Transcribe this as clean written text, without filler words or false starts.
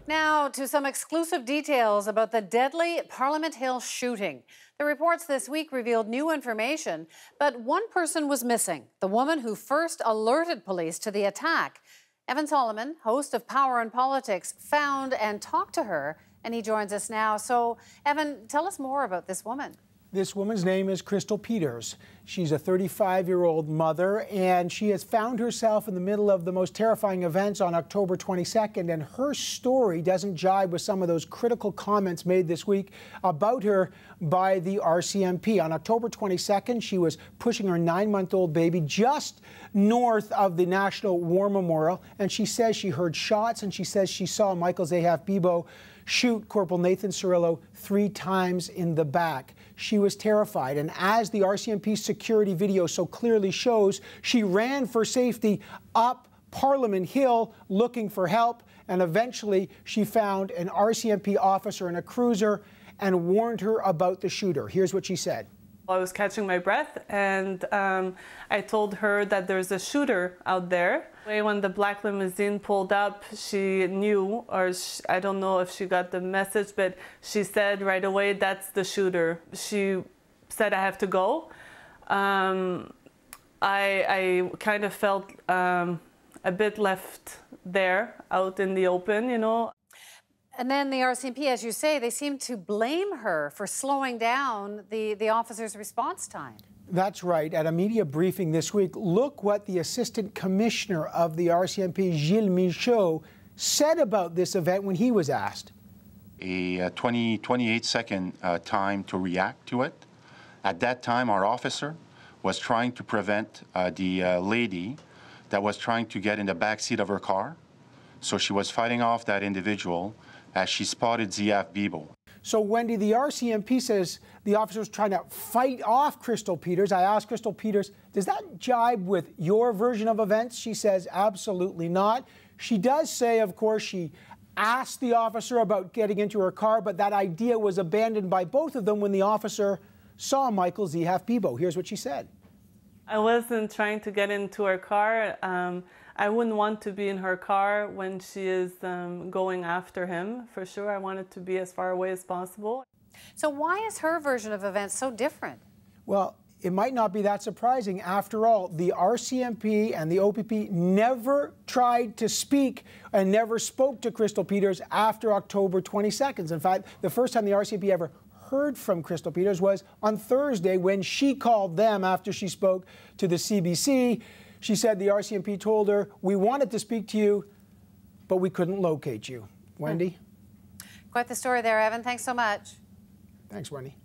Now to some exclusive details about the deadly Parliament Hill shooting. The reports this week revealed new information, but one person was missing, the woman who first alerted police to the attack. Evan Solomon, host of Power and Politics, found and talked to her, and he joins us now. So, Evan, tell us more about this woman. This woman's name is Kristel Peters. She's a 35-year-old mother, and she has found herself in the middle of the most terrifying events on October 22nd, and her story doesn't jibe with some of those critical comments made this week about her by the RCMP. On October 22nd, she was pushing her 9-month-old baby just north of the National War Memorial, and she says she heard shots, and she says she saw Michael Zahaf-Bibeau shoot Corporal Nathan Cirillo 3 times in the back. She was terrified, and as the RCMP security video so clearly shows, she ran for safety up Parliament Hill looking for help, and eventually she found an RCMP officer in a cruiser and warned her about the shooter. Here's what she said. I was catching my breath, and I told her that there's a shooter out there. When the black limousine pulled up, she knew, or I don't know if she got the message, but she said right away, that's the shooter. She said, I have to go. I kind of felt a bit left there, out in the open, you know. And then the RCMP, as you say, they seem to blame her for slowing down the officer's response time. That's right. At a media briefing this week, look what the Assistant Commissioner of the RCMP, Gilles Michaud, said about this event when he was asked. A 28-second time to react to it. At that time, our officer was trying to prevent the lady that was trying to get in the back seat of her car. So she was fighting off that individual as she spotted Zahaf-Bibeau. So, Wendy, the RCMP says the officer was trying to fight off Kristel Peters. I asked Kristel Peters, does that jibe with your version of events? She says absolutely not. She does say, of course, she asked the officer about getting into her car, but that idea was abandoned by both of them when the officer saw Michael Zahaf-Bibeau. Here's what she said. I wasn't trying to get into her car. I wouldn't want to be in her car when she is going after him, for sure. I wanted to be as far away as possible. So why is her version of events so different? Well, it might not be that surprising. After all, the RCMP and the OPP never tried to speak and never spoke to Kristel Peters after October 22nd. In fact, the first time the RCMP ever heard from Kristel Peters was on Thursday when she called them after she spoke to the CBC. She said the RCMP told her, we wanted to speak to you, but we couldn't locate you. Wendy? Quite the story there, Evan. Thanks so much. Thanks, Wendy.